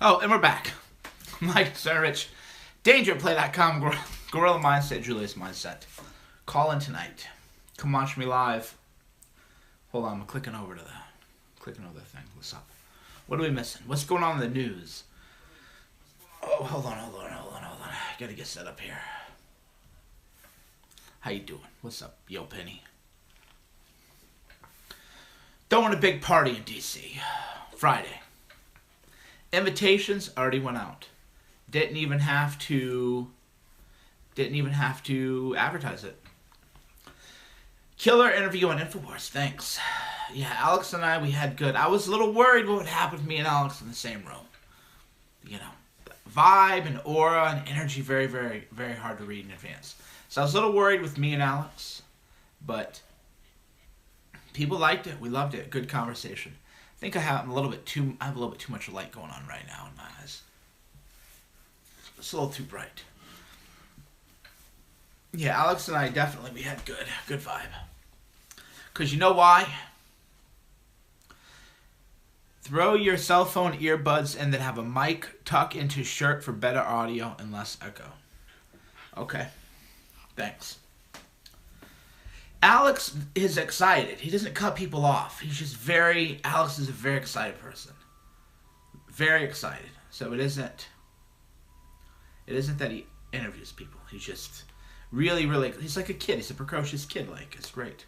Oh, and we're back. Mike Cernovich, DangerPlay.com, Gorilla Mindset, Julius Mindset. Call in tonight. Come watch me live. Hold on, I'm clicking over the thing. What's up? What are we missing? What's going on in the news? Oh, hold on. I gotta get set up here. How you doing? What's up, yo, Penny? Throwing a big party in D.C. Friday. Invitations already went out. Didn't even have to advertise it. Killer interview on InfoWars. Thanks. Yeah, Alex and I, we had good. I was a little worried what would happen to me and Alex in the same room. You know, vibe and aura and energy, very, very, very hard to read in advance. So I was a little worried with me and Alex, but people liked it. We loved it. Good conversation. I think I have a little bit too much light going on right now in my eyes. It's a little too bright. Yeah, Alex and I definitely, we had good vibe. Because you know why? Throw your cell phone earbuds and then have a mic tuck into shirt for better audio and less echo. Okay. Thanks. Alex is excited. He doesn't cut people off. Alex is a very excited person. Very excited. So it isn't that he interviews people. He's just really, he's like a kid. He's a precocious kid. Like, it's great.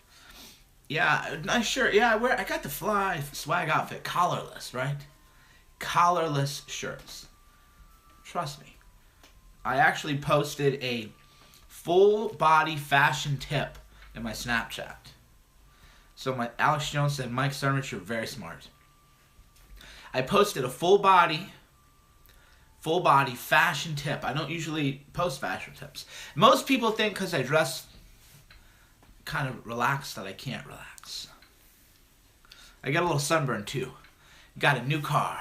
Yeah, nice shirt. Yeah, I got the fly swag outfit. Collarless, right? Collarless shirts. Trust me. I actually posted a full body fashion tip in my Snapchat. So Alex Jones said, Mike Cernovich, you're very smart. I posted a full body fashion tip. I don't usually post fashion tips. Most people think because I dress kind of relaxed that I can't relax. I got a little sunburn too. Got a new car.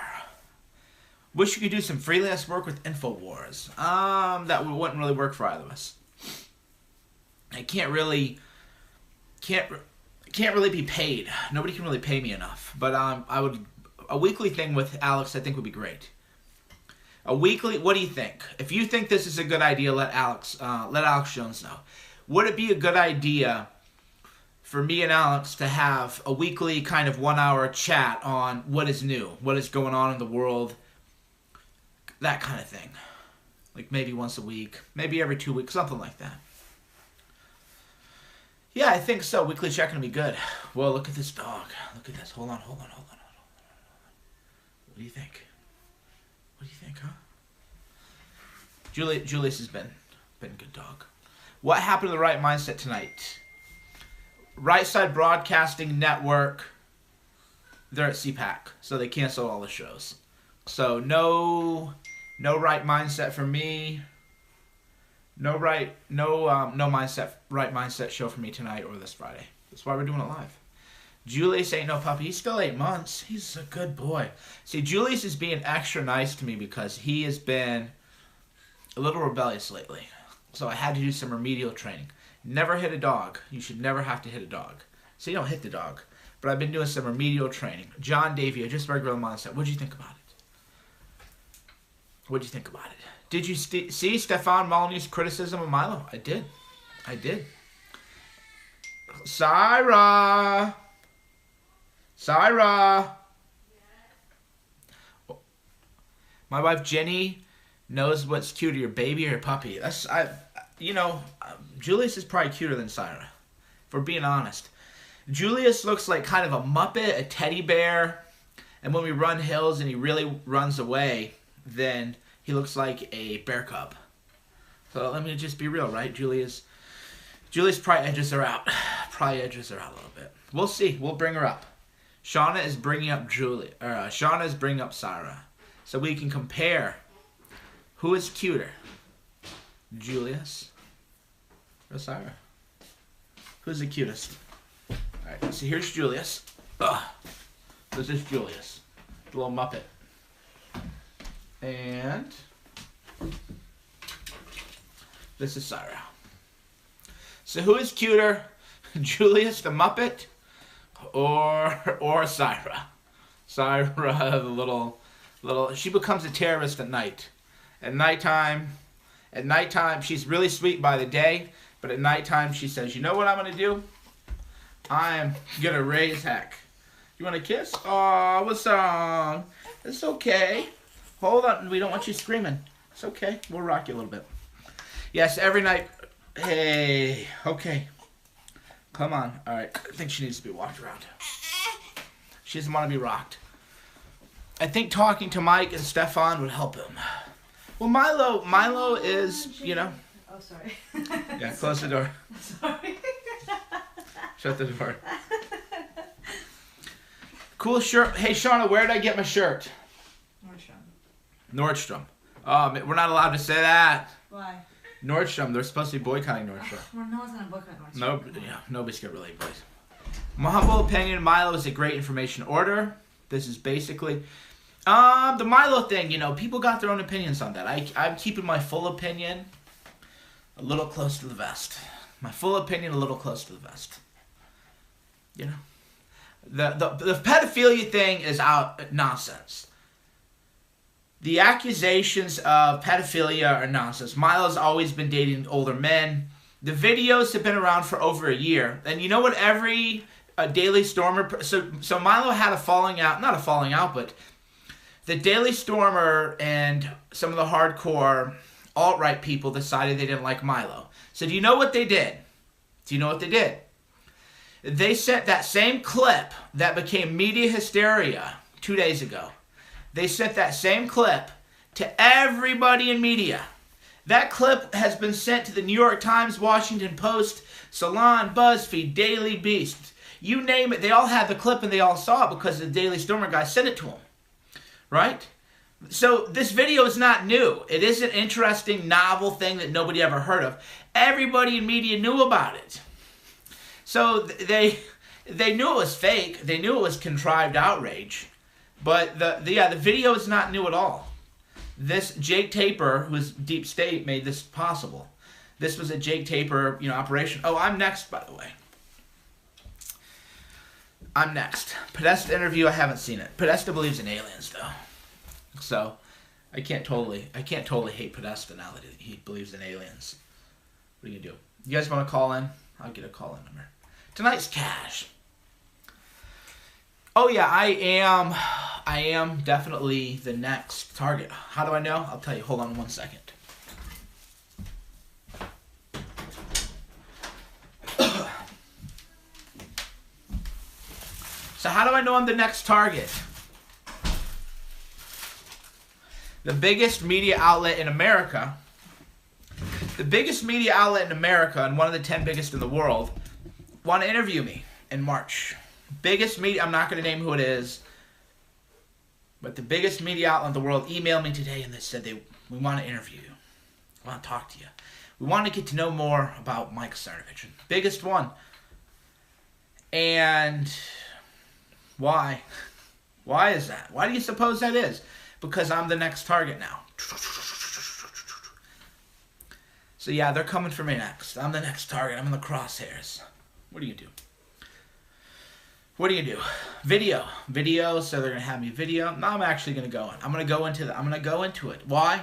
Wish you could do some freelance work with InfoWars. That wouldn't really work for either of us. I can't really be paid. Nobody can really pay me enough. But a weekly thing with Alex I think would be great. A weekly, what do you think? If you think this is a good idea, let Alex Jones know. Would it be a good idea for me and Alex to have a weekly kind of 1 hour chat on what is new, what is going on in the world, that kind of thing? Like maybe once a week, maybe every 2 weeks, something like that. Yeah, I think so. Weekly check will be good. Well, look at this dog. Look at this. Hold on. What do you think? What do you think, huh? Julius has been a good dog. What happened to the Right Mindset tonight? Right Side Broadcasting Network, they're at CPAC, so they canceled all the shows. So no Right Mindset for me. No Right Mindset show for me tonight or this Friday. That's why we're doing it live. Julius ain't no puppy. He's still 8 months. He's a good boy. See, Julius is being extra nice to me because he has been a little rebellious lately. So I had to do some remedial training. Never hit a dog. You should never have to hit a dog. So you don't hit the dog. But I've been doing some remedial training. John Davia, just regular mindset. What'd you think about it? Did you see Stefan Molyneux's criticism of Milo? I did. Syra. My wife Jenny knows what's cuter, your baby or your puppy. Julius is probably cuter than Syra, if we're being honest. Julius looks like kind of a Muppet, a teddy bear, and when we run hills and he really runs away, then he looks like a bear cub. So let me just be real, right? Julius probably edges her out. A little bit. We'll see. We'll bring her up. Shauna is bringing up Syra. So we can compare who is cuter, Julius or Syra. Who's the cutest? All right, so here's Julius. This is Julius, the little Muppet. And this is Syra. So who is cuter, Julius the Muppet or Syra? Syra, the little She becomes a terrorist at night. At nighttime, she's really sweet by the day, but at nighttime she says, you know what I'm going to do? I'm going to raise heck. You want a kiss? Oh, what's wrong? It's okay. Hold on. We don't want you screaming. It's okay. We'll rock you a little bit. Yes, every night. Hey, okay. Come on. All right. I think she needs to be walked around. She doesn't want to be rocked. I think talking to Mike and Stefan would help him. Well, Milo is, you know. Oh, sorry. Yeah, close the door. Sorry. Shut the door. Cool shirt. Hey, Shauna, where did I get my shirt? Nordstrom. Oh, we're not allowed to say that. Why? Nordstrom. They're supposed to be boycotting Nordstrom. Well, no one's going to boycott Nordstrom. Nobody's going to relate, boys. My humble opinion, Milo is a great information order. This is basically... the Milo thing, you know, people got their own opinions on that. I'm keeping my full opinion a little close to the vest. My full opinion a little close to the vest. You know? The pedophilia thing is out nonsense. The accusations of pedophilia are nonsense. Milo's always been dating older men. The videos have been around for over a year. And you know what every Daily Stormer... So Milo had a falling out... Not a falling out, but... The Daily Stormer and some of the hardcore alt-right people decided they didn't like Milo. So do you know what they did? They sent that same clip that became media hysteria 2 days ago. They sent that same clip to everybody in media. That clip has been sent to the New York Times, Washington Post, Salon, BuzzFeed, Daily Beast. You name it, they all had the clip and they all saw it because the Daily Stormer guy sent it to them. Right? So this video is not new. It is an interesting, novel thing that nobody ever heard of. Everybody in media knew about it. So they knew it was fake. They knew it was contrived outrage. But the video is not new at all. This Jake Tapper, who's Deep State, made this possible. This was a Jake Tapper, operation. Oh, I'm next, by the way. I'm next. Podesta interview, I haven't seen it. Podesta believes in aliens, though. So, I can't totally hate Podesta now that he believes in aliens. What are you going to do? You guys want to call in? I'll get a call-in number. Tonight's cash. Oh, yeah, I am definitely the next target. How do I know? I'll tell you. Hold on 1 second. So how do I know I'm the next target? The biggest media outlet in America, and one of the 10 biggest in the world, want to interview me in March. Biggest media, I'm not going to name who it is, but the biggest media outlet in the world emailed me today and they said we want to interview you. We want to talk to you. We want to get to know more about Mike Cernovich. Biggest one. And... why? Why is that? Why do you suppose that is? Because I'm the next target now. So yeah, they're coming for me next. I'm the next target. I'm in the crosshairs. What do you do? What do you do? Video. So they're gonna have me video. No, I'm actually gonna go in. I'm gonna go into it. Why?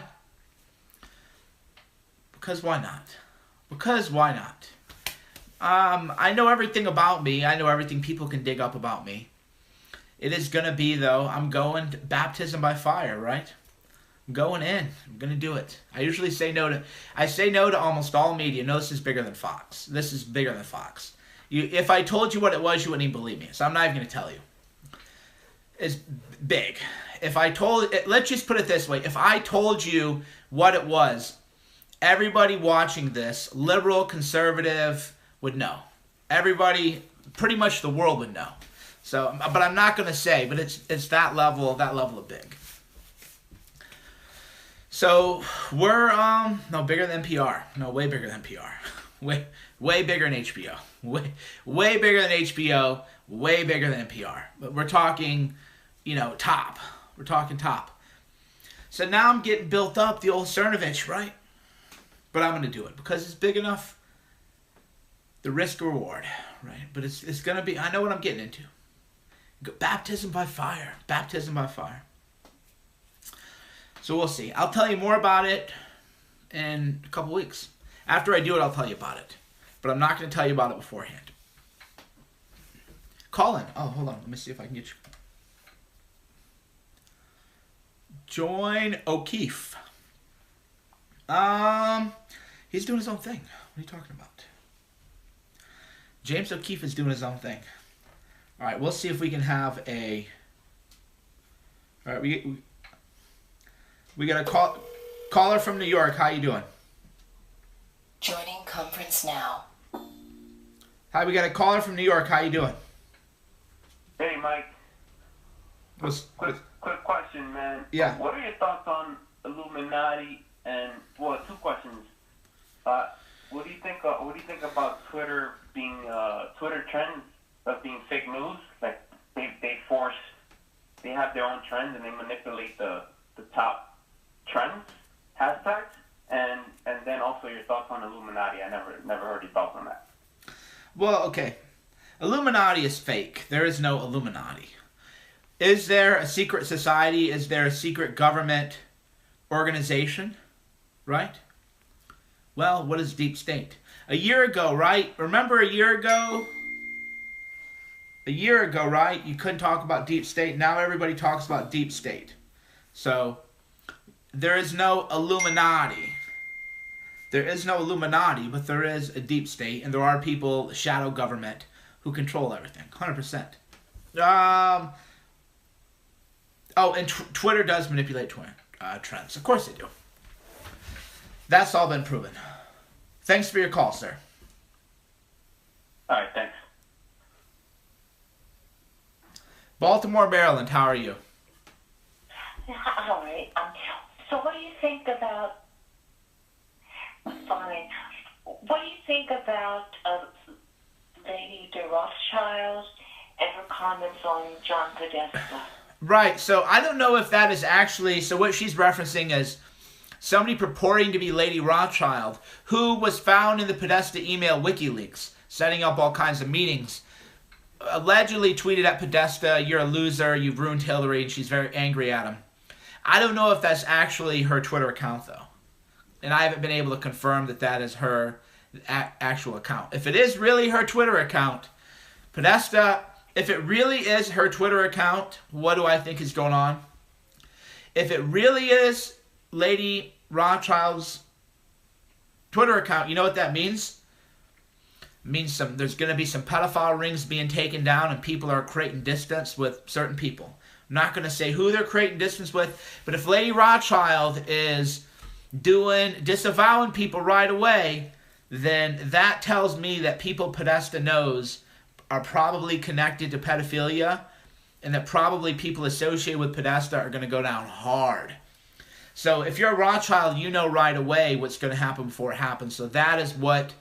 Because why not? Because why not? I know everything about me. I know everything people can dig up about me. It is going to be, though, I'm going to baptism by fire, right? I'm going in. I'm going to do it. I usually say no to almost all media. No, this is bigger than Fox. This is bigger than Fox. If I told you what it was, you wouldn't even believe me. So I'm not even going to tell you. It's big. Let's just put it this way. If I told you what it was, everybody watching this, liberal, conservative, would know. Everybody, pretty much the world would know. So, but I'm not going to say, but it's that level of big. So, we're, no, bigger than NPR. No, way bigger than NPR. Way bigger than HBO. Way bigger than HBO. Way bigger than NPR. But we're talking, top. We're talking top. So now I'm getting built up, the old Cernovich, right? But I'm going to do it because it's big enough. The risk reward, right? But it's going to be, I know what I'm getting into. Baptism by fire. Baptism by fire. So we'll see. I'll tell you more about it in a couple weeks. After I do it, I'll tell you about it. But I'm not going to tell you about it beforehand. Colin. Oh, hold on. Let me see if I can get you. Join O'Keefe. He's doing his own thing. What are you talking about? James O'Keefe is doing his own thing. All right, we'll see if we can have a... All right, we got a caller from New York. How you doing? Joining conference now. Hi, we got a caller from New York. How you doing? Hey, Mike. Quick question, man. Yeah. What are your thoughts on Illuminati? And well, two questions. What do you think about Twitter being Twitter trends of being fake news? Like they have their own trends and they manipulate the top trends, hashtags, and then also your thoughts on Illuminati. I never heard your thoughts on that. Well, okay. Illuminati is fake. There is no Illuminati. Is there a secret society? Is there a secret government organization? Right? Well, what is deep state? A year ago, right? Remember a year ago? A year ago, right? You couldn't talk about deep state. Now everybody talks about deep state. So, there is no Illuminati. There is no Illuminati, but there is a deep state, and there are people, shadow government, who control everything. 100%. Oh, and Twitter does manipulate trends. Of course they do. That's all been proven. Thanks for your call, sir. All right, thanks. Baltimore, Maryland, how are you? All right. So what do you think about... Fine. What do you think about Lady de Rothschild and her comments on John Podesta? Right, so I don't know if that is actually... So what she's referencing is somebody purporting to be Lady Rothschild who was found in the Podesta email WikiLeaks, setting up all kinds of meetings, allegedly tweeted at Podesta, "You're a loser, you've ruined Hillary," and she's very angry at him. I don't know if that's actually her Twitter account, though. And I haven't been able to confirm that that is her actual account. If it is really her Twitter account, Podesta, if it really is her Twitter account, what do I think is going on? If it really is Lady Rothschild's Twitter account, you know what that means? It means there's going to be some pedophile rings being taken down and people are creating distance with certain people. I'm not going to say who they're creating distance with, but if Lady Rothschild is disavowing people right away, then that tells me that people Podesta knows are probably connected to pedophilia, and that probably people associated with Podesta are going to go down hard. So if you're a Rothschild, you know right away what's going to happen before it happens. So that is what,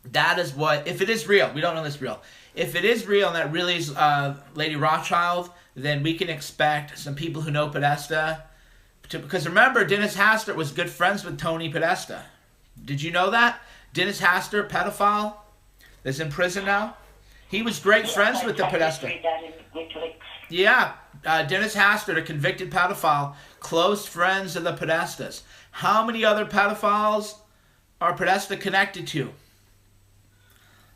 if it is real, we don't know this real. If it is real and that really is Lady Rothschild, then we can expect some people who know Podesta because remember, Dennis Hastert was good friends with Tony Podesta. Did you know that? Dennis Hastert, pedophile, is in prison now. He was great friends with the Podesta. Yeah, Dennis Hastert, a convicted pedophile, close friends of the Podestas. How many other pedophiles are Podesta connected to?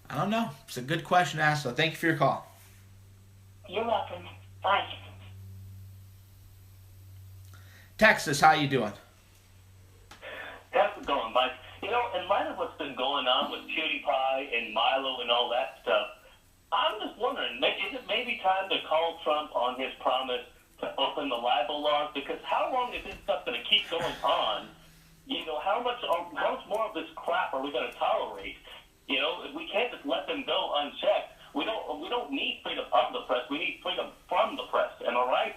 I don't know. It's a good question to ask, so thank you for your call. You're welcome. Bye. Texas, how you doing? How's it going, Mike? You know, in light of what's been going on with PewDiePie and Milo and all that stuff, I'm just wondering, is it maybe time to call Trump on his promise to open the libel laws? Because how long is this stuff going to keep going on? You know, how much more of this crap are we going to tolerate? You know, we can't just let them go unchecked. We don't need freedom of the press. We need freedom from the press. Am I right?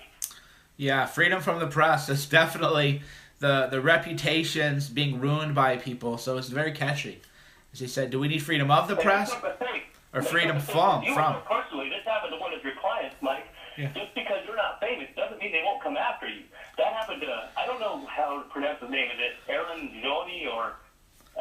Yeah, freedom from the press is definitely the reputation's being ruined by people, so it's very catchy. As he said, do we need freedom of the press or freedom from? Personally, this happened to one of your clients, Mike. Yeah. Just because you're not famous doesn't mean they won't come after you. That happened to, I don't know how to pronounce his name. Is it Aaron Joni or,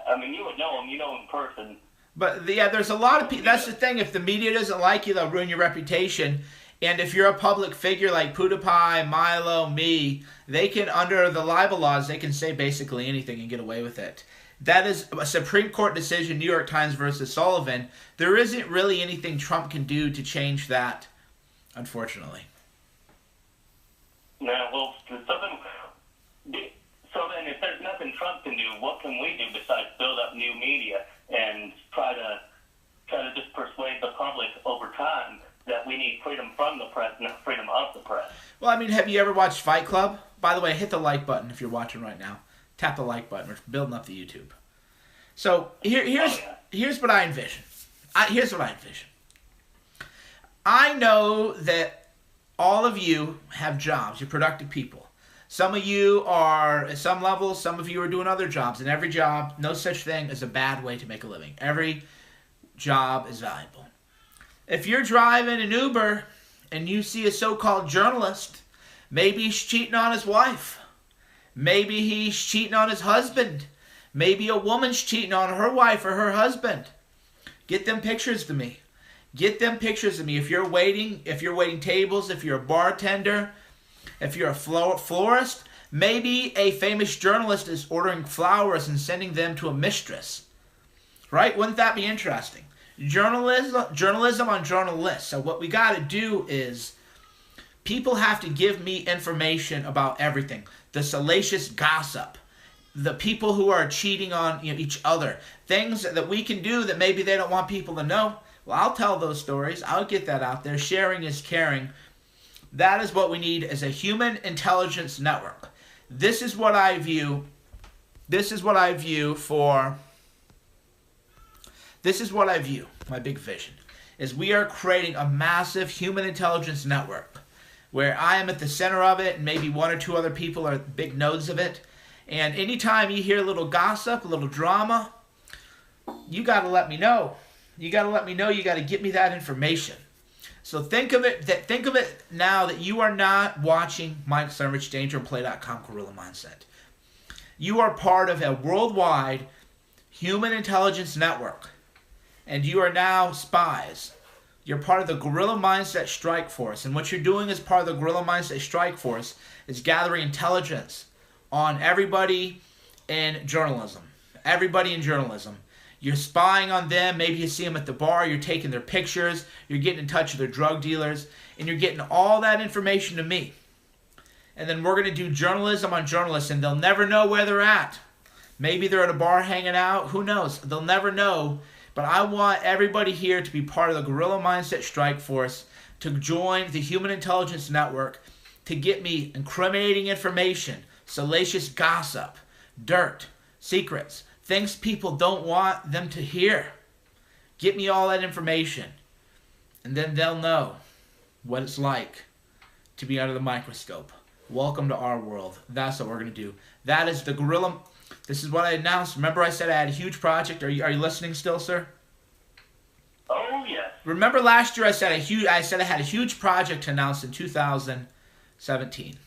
I mean, you would know him. You know him in person. But, yeah, there's a lot of people. That's the thing. If the media doesn't like you, they'll ruin your reputation. And if you're a public figure like PewDiePie, Milo, me, they can, under the libel laws, they can say basically anything and get away with it. That is a Supreme Court decision, New York Times versus Sullivan. There isn't really anything Trump can do to change that, unfortunately. No, well, so then if there's nothing Trump can do, what can we do besides build up new media and try to just persuade the public over time that we need freedom from the press, not freedom of the press? Well, I mean, have you ever watched Fight Club? By the way, hit the like button if you're watching right now. Tap the like button. We're building up the YouTube. So here's what I envision. Here's what I envision. I know that all of you have jobs. You're productive people. Some of you are at some level. Some of you are doing other jobs. And every job, no such thing as a bad way to make a living. Every job is valuable. If you're driving an Uber and you see a so-called journalist, maybe he's cheating on his wife. Maybe he's cheating on his husband. Maybe a woman's cheating on her wife or her husband. Get them pictures to me. Get them pictures of me. If you're waiting tables, if you're a bartender, if you're a florist, maybe a famous journalist is ordering flowers and sending them to a mistress. Right? Wouldn't that be interesting? Journalism on journalists. So what we got to do is people have to give me information about everything. The salacious gossip. The people who are cheating on each other. Things that we can do that maybe they don't want people to know. Well, I'll tell those stories. I'll get that out there. Sharing is caring. That is what we need as a human intelligence network. This is what I view. This is what I view. My big vision is we are creating a massive human intelligence network where I am at the center of it and maybe one or two other people are big nodes of it. And anytime you hear a little gossip, a little drama, you got to let me know. You got to let me know. You got to get me that information. So think of it now that you are not watching Mike Cernovich, DangerandPlay.com, Guerrilla Mindset. You are part of a worldwide human intelligence network. And you are now spies. You're part of the Guerrilla Mindset Strikeforce. And what you're doing as part of the Guerrilla Mindset Strikeforce is gathering intelligence on everybody in journalism. Everybody in journalism. You're spying on them. Maybe you see them at the bar. You're taking their pictures. You're getting in touch with their drug dealers. And you're getting all that information to me. And then we're going to do journalism on journalists. And they'll never know where they're at. Maybe they're at a bar hanging out. Who knows? They'll never know. But I want everybody here to be part of the Guerrilla Mindset Strikeforce, to join the Human Intelligence Network, to get me incriminating information, salacious gossip, dirt, secrets, things people don't want them to hear. Get me all that information. And then they'll know what it's like to be under the microscope. Welcome to our world. That's what we're going to do. That is the Guerrilla. This is what I announced. Remember I said I had a huge project. Are you listening still, sir? Oh, yes. Remember last year I said I had a huge project to announce in 2017.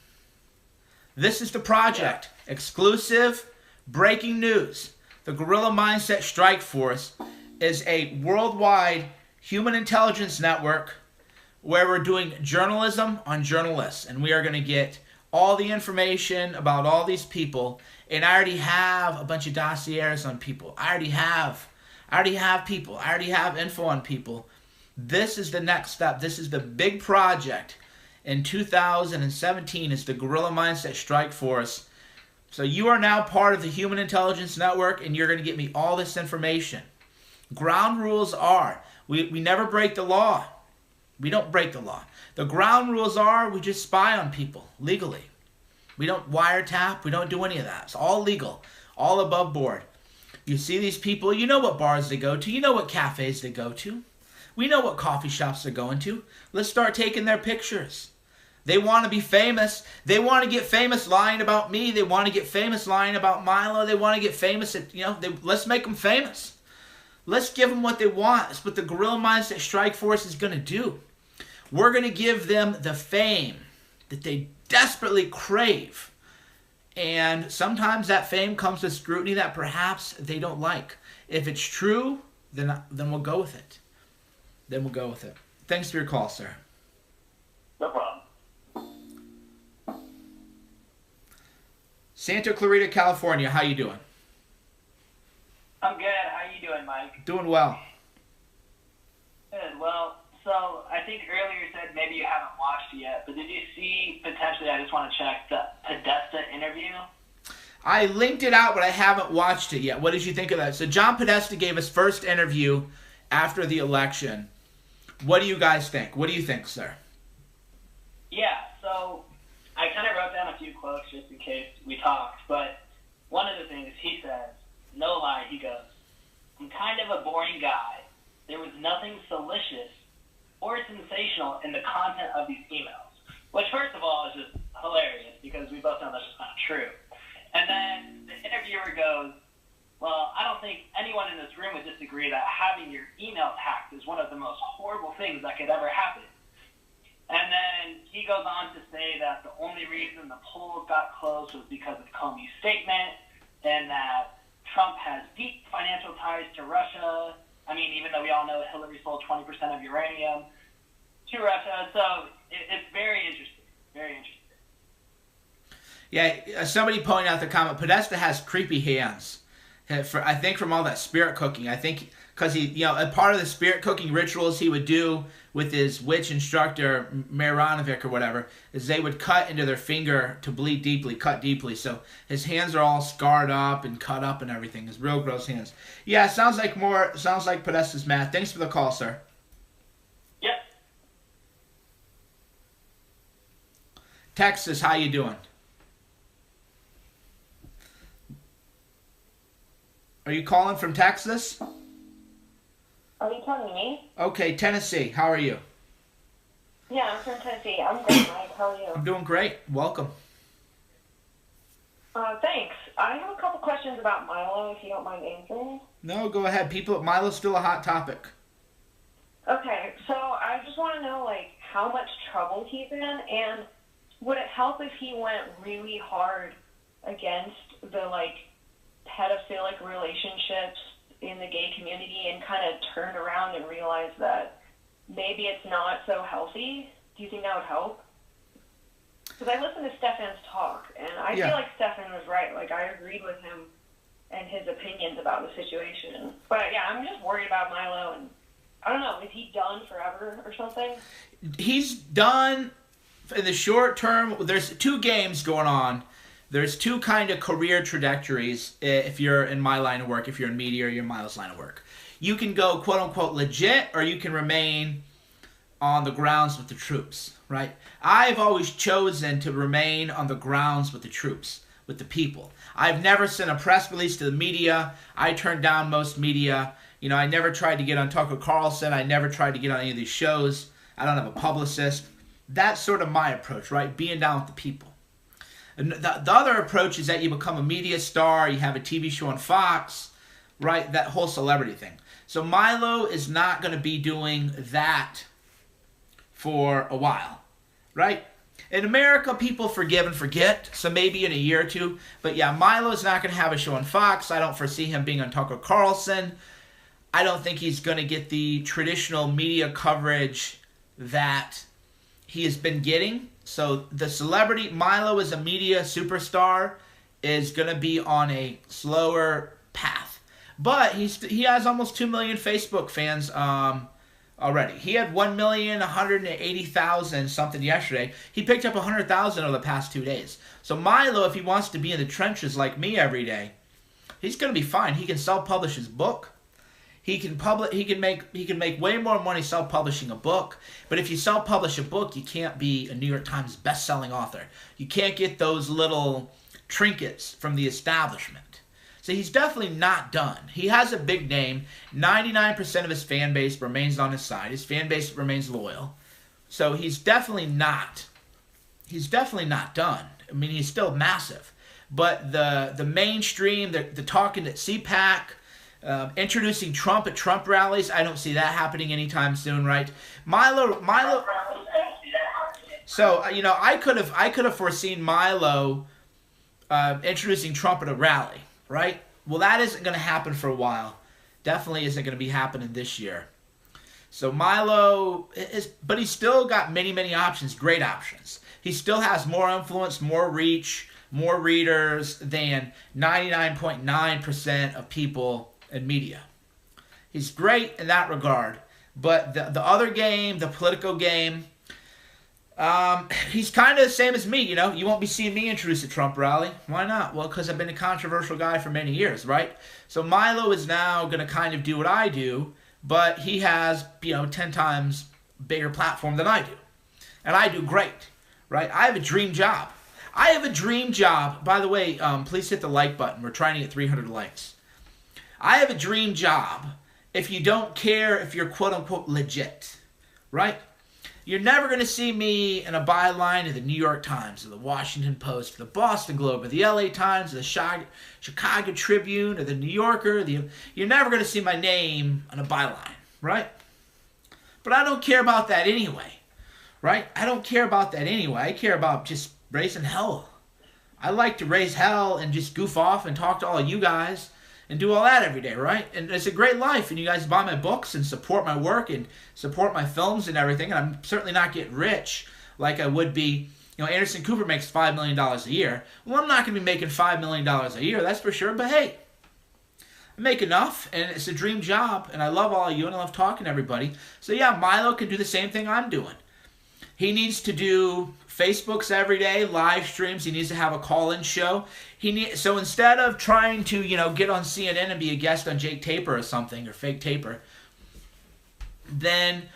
This is the project. Yeah. Exclusive breaking news. The Guerrilla Mindset Strikeforce is a worldwide human intelligence network where we're doing journalism on journalists. And we are going to get all the information about all these people. And I already have a bunch of dossiers on people. I already have people. I already have info on people. This is the next step. This is the big project in 2017. Is the Guerrilla Mindset Strikeforce. So you are now part of the Human Intelligence Network, and you're going to get me all this information. Ground rules are, we never break the law. We don't break the law. The ground rules are we just spy on people legally. We don't wiretap. We don't do any of that. It's all legal, all above board. You see these people, you know what bars they go to. You know what cafes they go to. We know what coffee shops they're going to. Let's start taking their pictures. They want to be famous. They want to get famous lying about me. They want to get famous lying about Milo. They want to get famous at, let's make them famous. Let's give them what they want. That's what the Guerrilla Mindset Strikeforce is going to do. We're going to give them the fame that they desperately crave. And sometimes that fame comes with scrutiny that perhaps they don't like. If it's true, then we'll go with it. Thanks for your call, sir. Santa Clarita, California. How you doing? I'm good. How you doing, Mike? Doing well. Good. Well, so I think earlier you said maybe you haven't watched it yet, but did you see potentially, I just want to check, the Podesta interview? I linked it out, but I haven't watched it yet. What did you think of that? So John Podesta gave his first interview after the election. What do you guys think? What do you think, sir? Yeah, so I kind of wrote down a few quotes just in case we talked, but one of the things he says, no lie, he goes, "I'm kind of a boring guy. There was nothing salacious or sensational in the content of these emails," which first of all is just hilarious because we both know that's just not true. And then the interviewer goes, "Well, I don't think anyone in this room would disagree that having your email hacked is one of the most horrible things that could ever happen." And then he goes on to say that the only reason the polls got closed was because of Comey's statement, and that Trump has deep financial ties to Russia. I mean, even though we all know Hillary sold 20% of uranium to Russia. So it's very interesting. Very interesting. Yeah, somebody pointed out the comment, Podesta has creepy hands. I think from all that spirit cooking. I think because he, a part of the spirit cooking rituals he would do with his witch instructor, Maranovic or whatever, is they would cut into their finger to bleed deeply, cut deeply. So his hands are all scarred up and cut up and everything. His real gross hands. Yeah, sounds like Podesta's mad. Thanks for the call, sir. Yep. Texas, how you doing? Are you calling from Texas? Are you talking to me? Okay, Tennessee. How are you? Yeah, I'm from Tennessee. I'm great, Mike. How are you? I'm doing great. Welcome. Thanks. I have a couple questions about Milo, if you don't mind answering. No, go ahead. Milo's still a hot topic. Okay, so I just want to know, how much trouble he's in, and would it help if he went really hard against the, pedophilic relationships in the gay community and kind of turned around and realized that maybe it's not so healthy? Do you think that would help? Because I listened to Stefan's talk, and I feel like Stefan was right. I agreed with him and his opinions about the situation. But, yeah, I'm just worried about Milo, and I don't know, is he done forever or something? He's done in the short term. There's two games going on. There's two kind of career trajectories if you're in my line of work, if you're in media or you're in Milo's line of work. You can go quote-unquote legit, or you can remain on the grounds with the troops, right? I've always chosen to remain on the grounds with the troops, with the people. I've never sent a press release to the media. I turned down most media. I never tried to get on Tucker Carlson. I never tried to get on any of these shows. I don't have a publicist. That's sort of my approach, right? Being down with the people. And the other approach is that you become a media star, you have a TV show on Fox, right? That whole celebrity thing. So Milo is not going to be doing that for a while, right? In America, people forgive and forget, so maybe in a year or two. But yeah, Milo's not going to have a show on Fox. I don't foresee him being on Tucker Carlson. I don't think he's going to get the traditional media coverage that he has been getting. So the celebrity, Milo as a media superstar, is going to be on a slower path. But he has almost 2 million Facebook fans already. He had 1,180,000 something yesterday. He picked up 100,000 over the past 2 days. So Milo, if he wants to be in the trenches like me every day, he's going to be fine. He can self-publish his book. He can make way more money self-publishing a book. But if you self-publish a book, you can't be a New York Times best-selling author. You can't get those little trinkets from the establishment. So he's definitely not done. He has a big name. 99% of his fan base remains on his side. His fan base remains loyal. So he's definitely not done. I mean, he's still massive. But the mainstream, the talking at CPAC, introducing Trump at Trump rallies, I don't see that happening anytime soon, right? Milo. So I could have foreseen Milo introducing Trump at a rally, right? Well, that isn't going to happen for a while. Definitely isn't going to be happening this year. So Milo but he's still got many options, great options. He still has more influence, more reach, more readers than 99.9% of people in media. He's great in that regard. But the other game, the political game, he's kind of the same as me, you know. You won't be seeing me introduce a Trump rally. Why not? Well, because I've been a controversial guy for many years, right? So Milo is now going to kind of do what I do, but he has, 10 times bigger platform than I do. And I do great, right? I have a dream job. I have a dream job. By the way, please hit the like button. We're trying to get 300 likes. I have a dream job if you don't care if you're quote-unquote legit, right? You're never going to see me in a byline of the New York Times, or the Washington Post, or the Boston Globe, or the LA Times, or the Chicago Tribune, or the New Yorker. You're never going to see my name on a byline, right? But I don't care about that anyway, right? I don't care about that anyway. I care about just raising hell. I like to raise hell and just goof off and talk to all you guys and do all that every day, right? And it's a great life, and you guys buy my books and support my work and support my films and everything, and I'm certainly not getting rich like I would be. Anderson Cooper makes $5 million a year. Well, I'm not going to be making $5 million a year, that's for sure, but hey, I make enough, and it's a dream job, and I love all of you, and I love talking to everybody. So yeah, Milo can do the same thing I'm doing. He needs to do Facebooks every day, live streams. He needs to have a call-in show. So instead of trying to, get on CNN and be a guest on Jake Tapper or something, or fake Tapper, then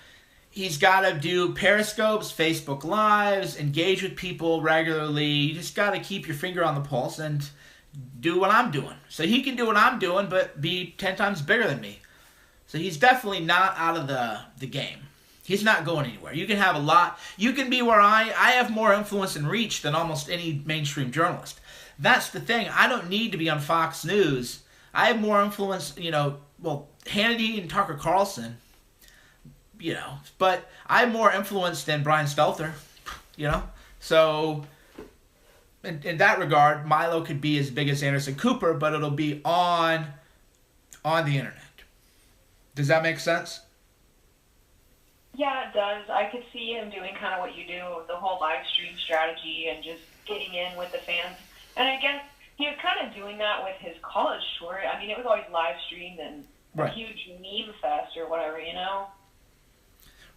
he's got to do Periscopes, Facebook Lives, engage with people regularly. You just got to keep your finger on the pulse and do what I'm doing. So he can do what I'm doing, but be 10 times bigger than me. So he's definitely not out of the game. He's not going anywhere. You can have a lot. You can be where I have more influence and reach than almost any mainstream journalist. That's the thing. I don't need to be on Fox News. I have more influence, Hannity and Tucker Carlson, but I have more influence than Brian Stelter, So in that regard, Milo could be as big as Anderson Cooper, but it'll be on the internet. Does that make sense? Yeah, it does. I could see him doing kind of what you do, the whole live stream strategy and just getting in with the fans. And I guess he was kind of doing that with his college tour. I mean, it was always live streamed and a huge meme fest or whatever,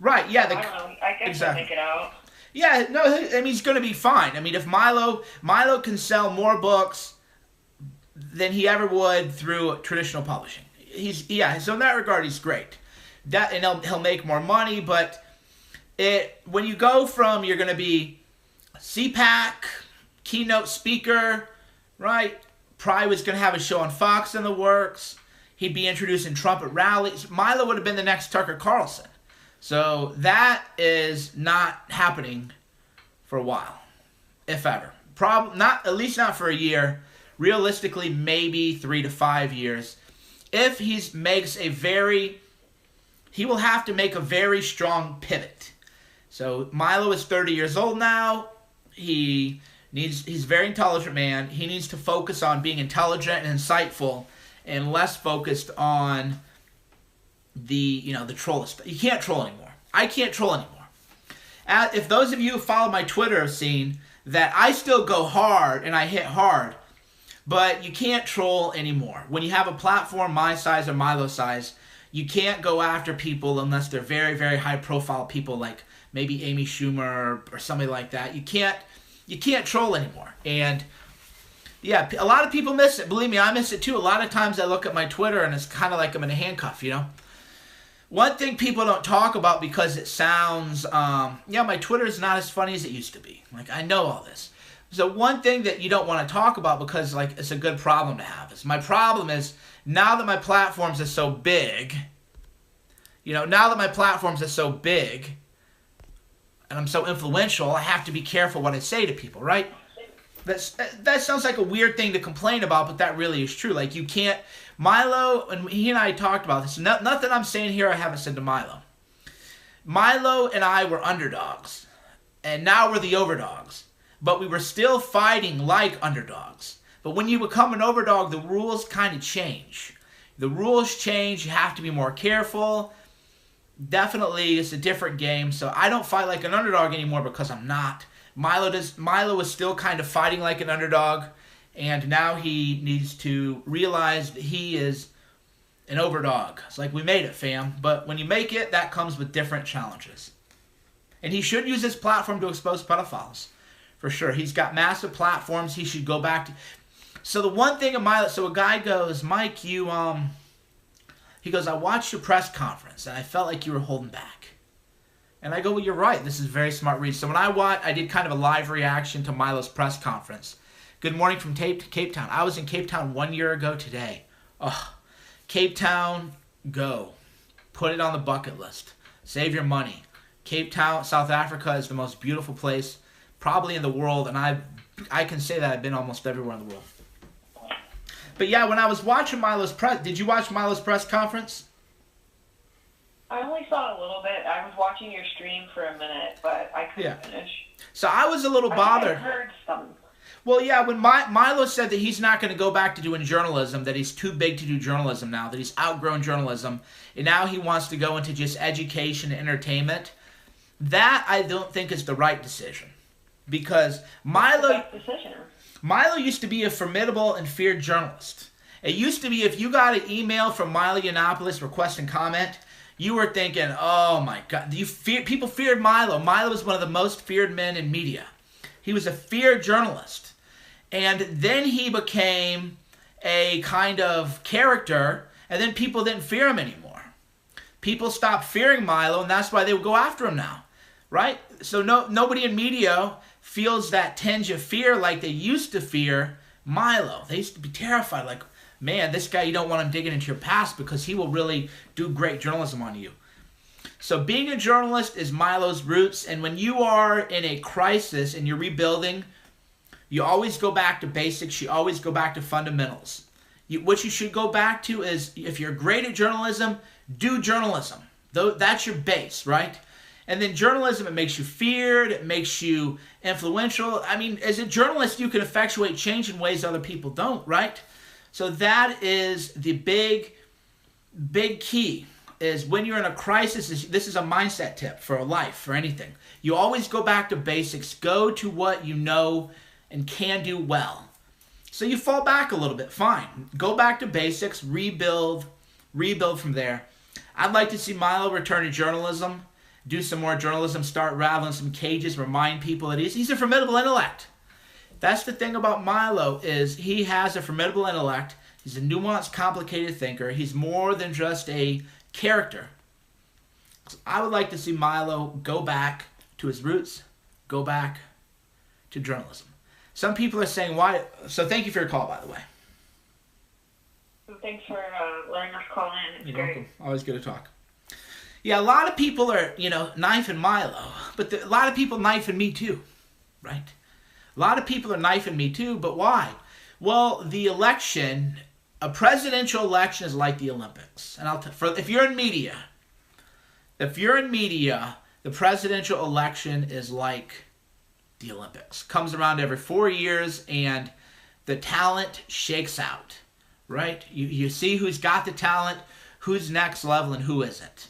Right, yeah. I don't know. I guess exactly. I'll make it out. Yeah, no, I mean, he's going to be fine. I mean, if Milo can sell more books than he ever would through traditional publishing. So in that regard, he's great. And he'll make more money, but when you go from you're going to be CPAC, keynote speaker, right? Probably was going to have a show on Fox in the works. He'd be introducing Trump at rallies. Milo would have been the next Tucker Carlson. So that is not happening for a while, if ever. At least not for a year. Realistically, maybe 3 to 5 years. If he will have to make a very strong pivot. So Milo is 30 years old now. He's a very intelligent man. He needs to focus on being intelligent and insightful and less focused on the troll stuff. You can't troll anymore. I can't troll anymore. If those of you who follow my Twitter have seen that I still go hard and I hit hard, but you can't troll anymore. When you have a platform my size or Milo size, you can't go after people unless they're very, very high-profile people like maybe Amy Schumer or somebody like that. You can't troll anymore. And yeah, a lot of people miss it. Believe me, I miss it too. A lot of times I look at my Twitter and it's kind of like I'm in a handcuff, One thing people don't talk about because it sounds, my Twitter is not as funny as it used to be. Like, I know all this. So one thing that you don't want to talk about because, it's a good problem to have is my problem is now that my platforms are so big, and I'm so influential, I have to be careful what I say to people, right? That sounds like a weird thing to complain about, but that really is true. Like, you can't... Milo, and he and I talked about this. Nothing I'm saying here I haven't said to Milo. Milo and I were underdogs, and now we're the overdogs. But we were still fighting like underdogs. But when you become an overdog, the rules kind of change. The rules change. You have to be more careful. Definitely, it's a different game. So I don't fight like an underdog anymore because I'm not. Milo was still kind of fighting like an underdog, and now he needs to realize that he is an overdog. It's like, we made it, fam. But when you make it, that comes with different challenges. And he should use his platform to expose pedophiles. For sure. He's got massive platforms. He should go back to... So the one thing of Milo... So a guy goes, Mike, you... He goes, I watched your press conference, and I felt like you were holding back. And I go, well, you're right. This is a very smart read. So when I did kind of a live reaction to Milo's press conference. Good morning from Cape Town. I was in Cape Town 1 year ago today. Oh, Cape Town, go. Put it on the bucket list. Save your money. Cape Town, South Africa is the most beautiful place probably in the world, and I can say that I've been almost everywhere in the world. But yeah, when I was watching Milo's press, did you watch Milo's press conference? I only saw a little bit. I was watching your stream for a minute, but I couldn't finish. So I was a little bothered. I heard some. Well, yeah, when Milo said that he's not going to go back to doing journalism, that he's too big to do journalism now, that he's outgrown journalism, and now he wants to go into just education and entertainment, that I don't think is the right decision. Because Milo used to be a formidable and feared journalist. It used to be if you got an email from Milo Yiannopoulos requesting comment, you were thinking, oh my God, people feared Milo. Milo was one of the most feared men in media. He was a feared journalist. And then he became a kind of character, and then people didn't fear him anymore. People stopped fearing Milo, and that's why they would go after him now, right? So nobody in media feels that tinge of fear like they used to fear Milo. They used to be terrified, like, man, this guy, you don't want him digging into your past because he will really do great journalism on you. So being a journalist is Milo's roots, and when you are in a crisis and you're rebuilding, you always go back to basics. You always go back to fundamentals. What you should go back to is, if you're great at journalism, do journalism. That's your base, right? And then journalism, it makes you feared. It makes you influential. I mean, as a journalist, you can effectuate change in ways other people don't, right? So that is the big key, is when you're in a crisis, this is a mindset tip for life, for anything. You always go back to basics. Go to what you know and can do well. So you fall back a little bit, fine. Go back to basics, rebuild from there. I'd like to see Milo return to journalism, do some more journalism, start rattling some cages, remind people that he's a formidable intellect. That's the thing about Milo, is he has a formidable intellect. He's a nuanced, complicated thinker. He's more than just a character. So I would like to see Milo go back to his roots, go back to journalism. Some people are saying, why? So thank you for your call, by the way. Thanks for letting us call in. It's You're great. welcome. Always good to talk. Yeah, a lot of people are, knifing Milo, but a lot of people knifing me too, right? A lot of people are knifing me too, but why? Well, the election, a presidential election is like the Olympics. And if you're in media, the presidential election is like the Olympics. Comes around every 4 years, and the talent shakes out, right? You see who's got the talent, who's next level, and who isn't.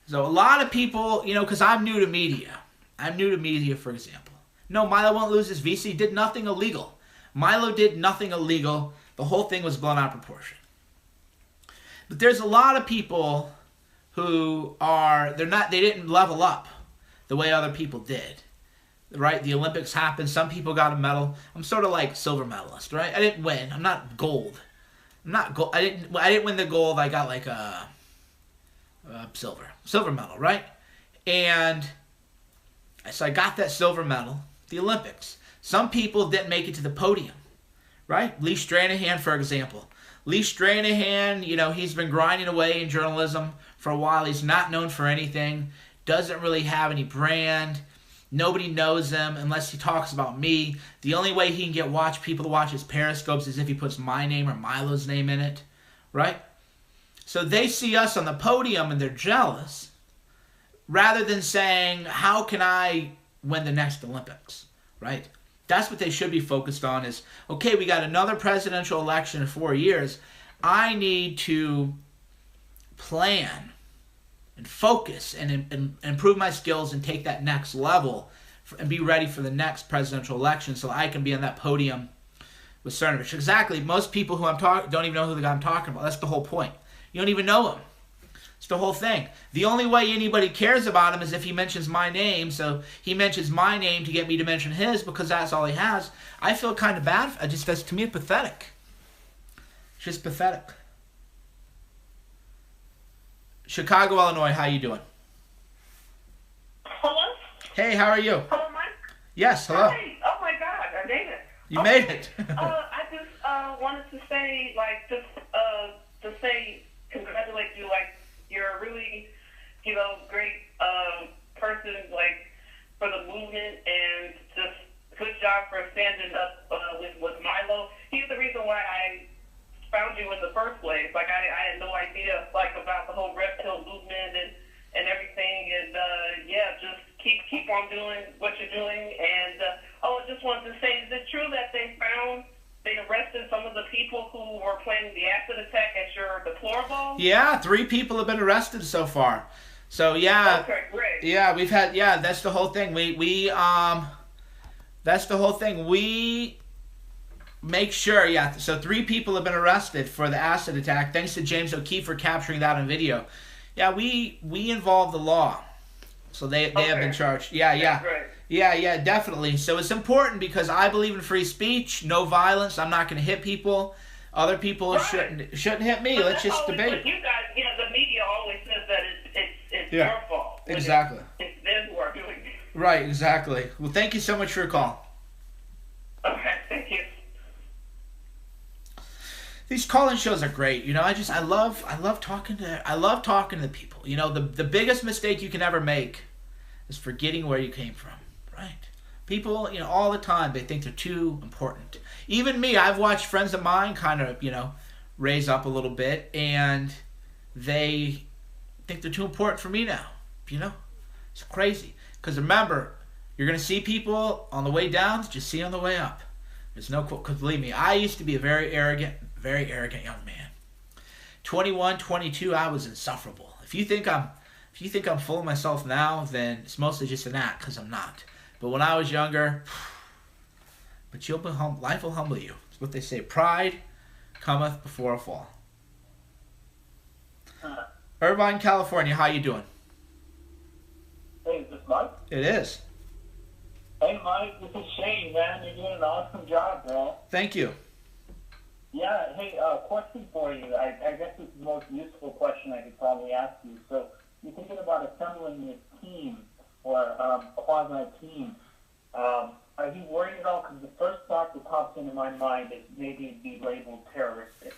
So a lot of people, because I'm new to media. I'm new to media, for example. No, Milo won't lose his visa. He did nothing illegal. Milo did nothing illegal. The whole thing was blown out of proportion. But there's a lot of people who they didn't level up the way other people did. Right? The Olympics happened. Some people got a medal. I'm sort of like silver medalist, right? I didn't win. I'm not gold. I didn't win the gold. I got like a silver medal, right? And so I got that silver medal, the Olympics. Some people didn't make it to the podium, right? Lee Stranahan, for example. Lee Stranahan, he's been grinding away in journalism for a while. He's not known for anything, doesn't really have any brand. Nobody knows him unless he talks about me. The only way he can get people to watch his periscopes is if he puts my name or Milo's name in it, right? So they see us on the podium and they're jealous, rather than saying, how can I win the next Olympics, right? That's what they should be focused on is, okay, we got another presidential election in 4 years. I need to plan and focus and improve my skills and take that next level and be ready for the next presidential election so I can be on that podium with Cernovich. Exactly. Most people who I'm talking don't even know who the guy I'm talking about. That's the whole point. You don't even know him. It's the whole thing. The only way anybody cares about him is if he mentions my name. So he mentions my name to get me to mention his because that's all he has. I feel kind of bad. That's to me pathetic. It's just pathetic. Chicago, Illinois, how you doing? Hello? Hey, how are you? Hello, Mike? Yes, hello. Hi. Oh, my God. I made it. You made it. I just wanted to say, to say congratulate you. Like, you're a really, great person, for the movement, and just good job for standing up with Milo. He's the reason why I found you in the first place. I had no idea, about the whole Red Pill movement and everything, and, just keep on doing what you're doing, and, I just wanted to say, is it true that they arrested some of the people who were planning the acid attack at your deplorable? Yeah, 3 people have been arrested so far. So, yeah. Okay, great. Yeah, we've had, that's the whole thing. That's the whole thing. We make sure, so 3 people have been arrested for the acid attack. Thanks to James O'Keefe for capturing that on video. Yeah, we involve the law. So they have been charged. Yeah. Great. Yeah, definitely. So it's important because I believe in free speech, no violence. I'm not going to hit people. Other people shouldn't hit me. But Let's just always, debate. You guys, the media always says that it's your fault. Exactly. It's them who are doing it. Right, exactly. Well, thank you so much for your call. Okay, thank you. These call-in shows are great. I love talking to people. The biggest mistake you can ever make is forgetting where you came from. Right? People, all the time, they think they're too important. Even me, I've watched friends of mine kind of, raise up a little bit, and they think they're too important for me now. It's crazy. Because remember, you're going to see people on the way down, just see on the way up. There's no quote. Because believe me, I used to be a very arrogant young man. 21, 22, I was insufferable. If you think I'm full of myself now, then it's mostly just an act, because I'm not. But when I was younger, but life will humble you. It's what they say. Pride cometh before a fall. Irvine, California, how you doing? Hey, is this Mike? It is. Hey, Mike, this is Shane, man. You're doing an awesome job, bro. Thank you. Yeah, hey, question for you. I guess this is the most useful question I could probably ask you. So, you're thinking about assembling this team, or quasi-team. Are you worried at all? Because the first thought that pops into my mind is maybe it'd be labeled terroristic.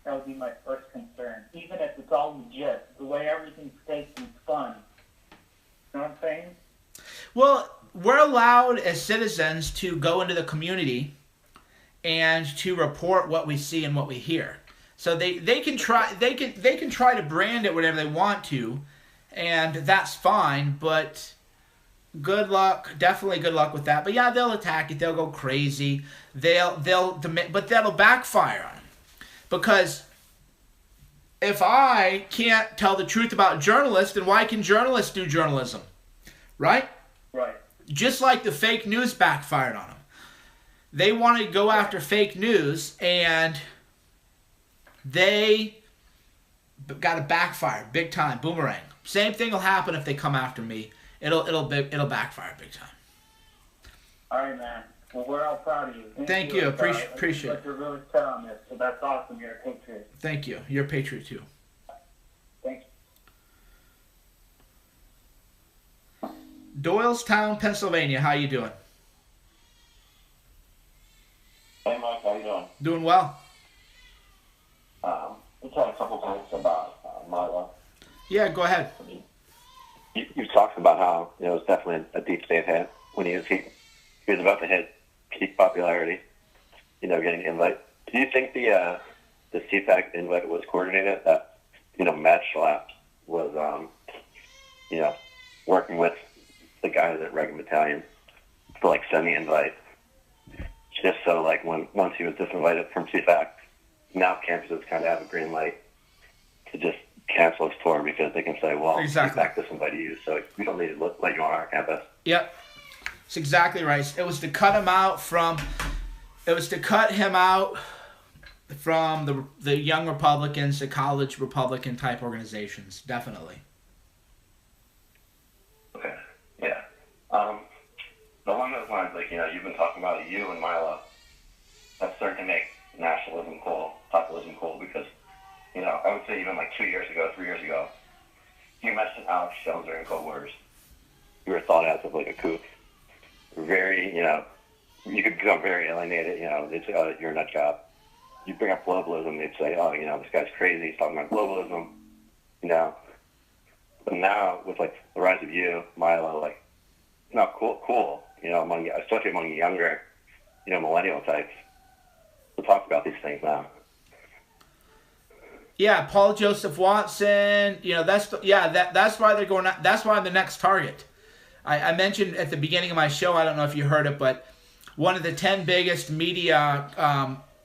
That would be my first concern. Even if it's all legit, the way everything's fake and fun. You know what I'm saying? Well, we're allowed as citizens to go into the community and to report what we see and what we hear. So they can try to brand it whatever they want to, and that's fine, but good luck, definitely good luck with that. But yeah, they'll attack it, they'll go crazy, but that'll backfire on them. Because if I can't tell the truth about journalists, then why can journalists do journalism? Right? Right. Just like the fake news backfired on them. They want to go after fake news, and they got a backfire big time, boomerang. Same thing will happen if they come after me. It'll backfire big time. All right, man. Well, we're all proud of you. Thank you. Appreciate it. You're really set on this, so that's awesome. You're a patriot. Thank you. You're a patriot too. Thanks. Doylestown, Pennsylvania. How you doing? Hey, Mike, how you doing? Doing well. Just had a couple things about Milo. Yeah, go ahead. You talked about how it was definitely a deep state hit when he was about to hit peak popularity. Getting an invite. Do you think the CPAC invite was coordinated? That Matt Schlapp was working with the guys at Reagan Battalion to send the invite, just so once he was disinvited from CPAC, now campuses kind of have a green light to just cancel his tour because they can say, well, exactly. CPAC disinvited you, so we don't need to let you on our campus. Yep. It's exactly right. It was to cut him out from. It was to cut him out from the young Republicans, the college Republican type organizations. Definitely. Okay. Yeah. Along those lines, like, you've been talking about you and Milo. That's starting to make nationalism cool, populism cool, because, I would say even like 2 years ago, 3 years ago, you mentioned Alex Jones during Cold Wars. You were thought as of like a kook. Very, you could become very alienated. They'd say, "Oh, you're a nut job." You bring up globalism, they'd say, "Oh, this guy's crazy. He's talking about globalism." But now with like the rise of you, Milo, like, cool. Especially among younger, millennial types, to talk about these things now. Yeah, Paul Joseph Watson. That's why they're going. That's why I'm the next target. I mentioned at the beginning of my show. I don't know if you heard it, but one of the 10 biggest media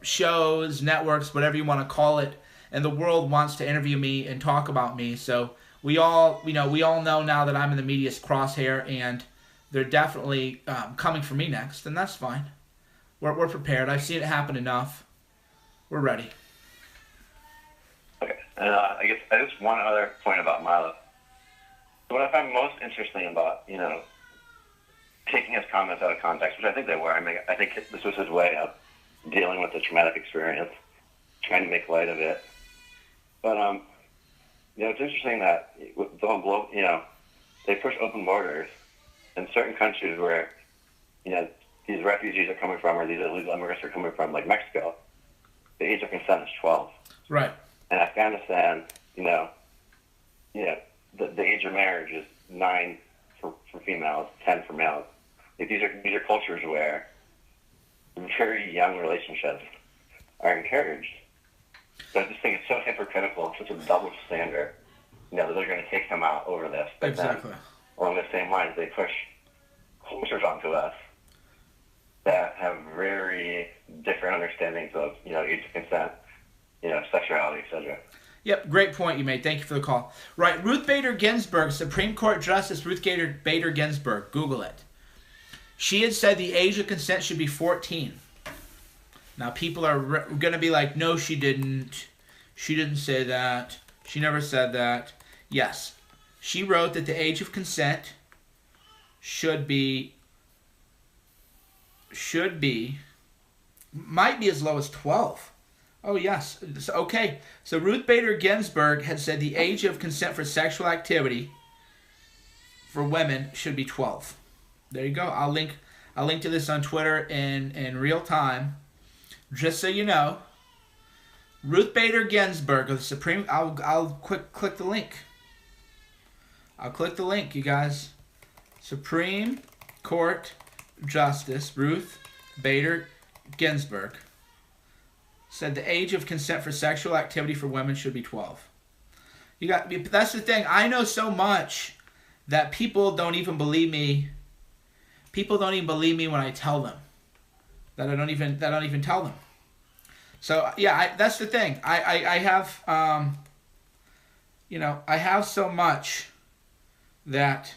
shows, networks, whatever you want to call it, and the world wants to interview me and talk about me. So we all know now that I'm in the media's crosshair, and they're definitely coming for me next, and that's fine. We're prepared. I've seen it happen enough. We're ready. Okay, and I guess one other point about Milo. What I find most interesting about, taking his comments out of context, which I think they were. I think this was his way of dealing with the traumatic experience, trying to make light of it. But it's interesting that with the whole globe, they push open borders in certain countries where, these refugees are coming from, or these illegal immigrants are coming from, like Mexico. The age of consent is 12. Right. In Afghanistan, the age of marriage is 9 for females, 10 for males. Like, these are cultures where very young relationships are encouraged. So I just think it's so hypocritical, such a double standard, that they're going to take them out over this. But exactly. Then, along the same lines, they push cultures onto us that have very different understandings of, age of consent, sexuality, etc. Yep, great point you made. Thank you for the call. Right, Ruth Bader Ginsburg, Supreme Court Justice Ruth Bader Ginsburg, Google it. She had said the age of consent should be 14. Now, people are going to be like, no, she didn't. She didn't say that. She never said that. Yes, she wrote that the age of consent might be as low as 12. Oh, yes. Okay. So Ruth Bader Ginsburg had said the age of consent for sexual activity for women should be 12. There you go. I'll link to this on Twitter in real time. Just so you know, Ruth Bader Ginsburg of the Supreme. I'll click the link. I'll click the link, you guys. Supreme Court Justice Ruth Bader Ginsburg said the age of consent for sexual activity for women should be 12. That's the thing. I know so much that people don't even believe me. People don't even believe me when I tell them. That I don't even tell them. So yeah, that's the thing. I have I have so much that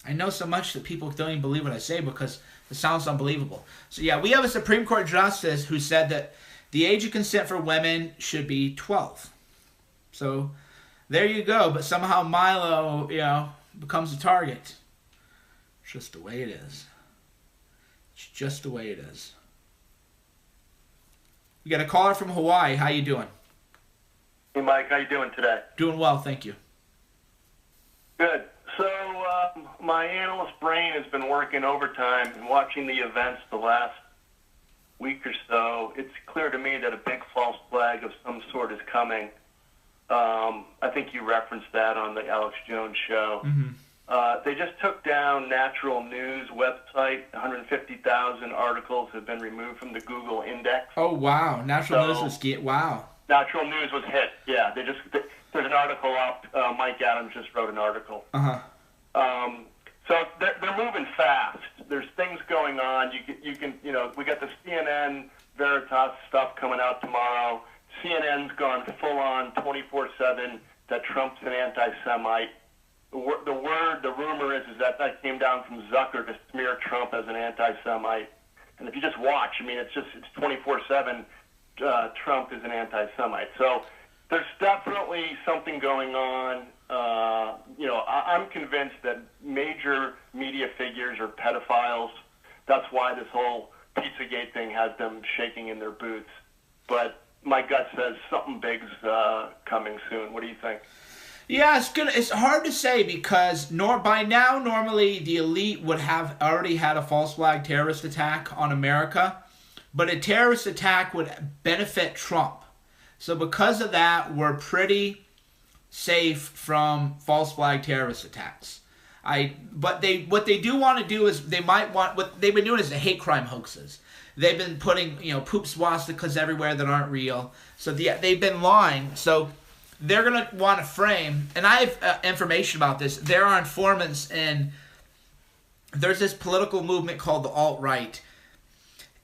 I know so much that people don't even believe what I say because it sounds unbelievable. So yeah, we have a Supreme Court justice who said that the age of consent for women should be 12. So there you go. But somehow Milo, becomes a target. It's just the way it is. It's just the way it is. We got a caller from Hawaii. How you doing? Hey, Mike. How you doing today? Doing well, thank you. Good. So my analyst brain has been working overtime and watching the events the last week or so. It's clear to me that a big false flag of some sort is coming. I think you referenced that on the Alex Jones show. Mm-hmm. They just took down Natural News website. 150,000 articles have been removed from the Google index. Oh, wow. Natural News was... Wow. Natural News was hit. Yeah, there's an article up. Mike Adams just wrote an article. Uh-huh. So they're moving fast. There's things going on. You can we got the CNN Veritas stuff coming out tomorrow. CNN's gone full on 24/7 that Trump's an anti-Semite. the rumor is that came down from Zucker to smear Trump as an anti-Semite. And if you just watch, I mean, it's 24/7. Trump is an anti-Semite. So there's definitely something going on. I'm convinced that major media figures are pedophiles. That's why this whole Pizzagate thing has them shaking in their boots. But my gut says something big's coming soon. What do you think? Yeah, it's hard to say because by now normally the elite would have already had a false flag terrorist attack on America, but a terrorist attack would benefit Trump. So because of that, we're pretty safe from false flag terrorist attacks. What they do want to do is what they've been doing is the hate crime hoaxes. They've been putting poop swastikas everywhere that aren't real. So they've been lying. So they're going to want to frame, and I have information about this. There are informants, and there's this political movement called the alt-right.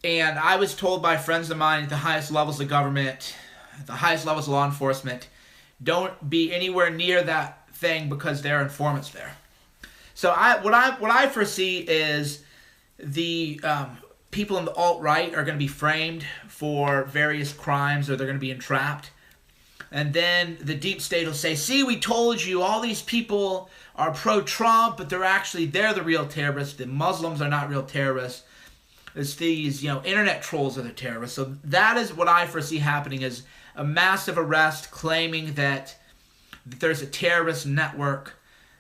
And I was told by friends of mine at the highest levels of government, at the highest levels of law enforcement, don't be anywhere near that thing because there are informants there. So what I foresee is the people in the alt-right are going to be framed for various crimes, or they're going to be entrapped. And then the deep state will say, see, we told you, all these people are pro-Trump, but they're the real terrorists. The Muslims are not real terrorists. It's these, internet trolls are the terrorists. So that is what I foresee happening, is a massive arrest claiming that there's a terrorist network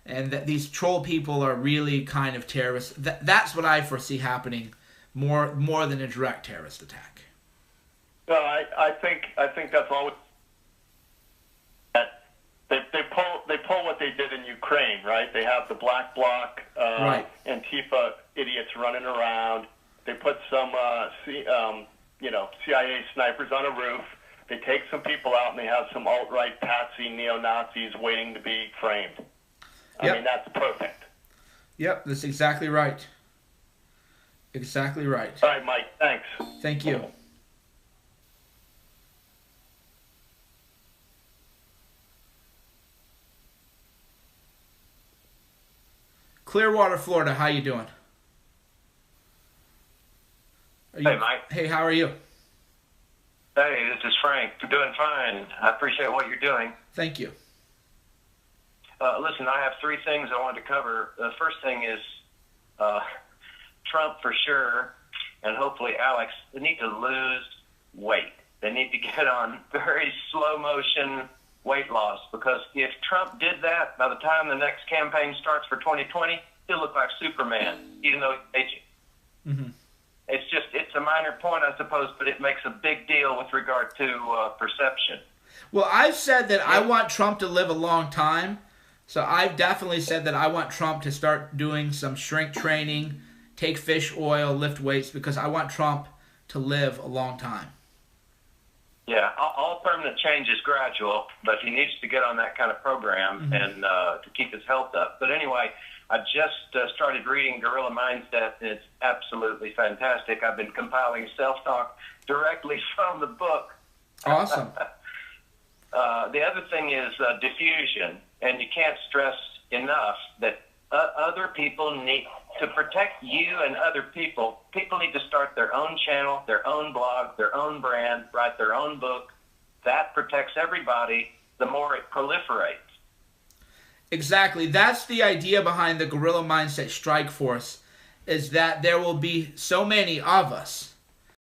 and that these troll people are really kind of terrorists. That's what I foresee happening more than a direct terrorist attack. No, I think that's always... They pull what they did in Ukraine, right? They have the black bloc, right. Antifa idiots running around. They put some, CIA snipers on a roof. They take some people out, and they have some alt-right patsy neo-Nazis waiting to be framed. I mean, that's perfect. Yep, that's exactly right. Exactly right. All right, Mike, thanks. Thank you. Clearwater, Florida, how you doing? Hey, Mike. Hey, how are you? Hey, this is Frank. I'm doing fine. I appreciate what you're doing. Thank you. Listen, I have three things I wanted to cover. The first thing is Trump for sure, and hopefully Alex, they need to lose weight. They need to get on very slow motion weight loss, because if Trump did that, by the time the next campaign starts for 2020, he'll look like Superman, even though he's aging. Mm-hmm. It's a minor point, I suppose, but it makes a big deal with regard to perception. Well, I've said that I want Trump to live a long time. So I've definitely said that I want Trump to start doing some strength training, take fish oil, lift weights, because I want Trump to live a long time. Yeah, all permanent change is gradual, but he needs to get on that kind of program and to keep his health up. But anyway, I just started reading Gorilla Mindset, and it's absolutely fantastic. I've been compiling self-talk directly from the book. Awesome. The other thing is diffusion, and you can't stress enough that other people need to protect you and other people. People need to start their own channel, their own blog, their own brand, write their own book. That protects everybody. The more it proliferates. Exactly. That's the idea behind the Gorilla Mindset Strikeforce, is that there will be so many of us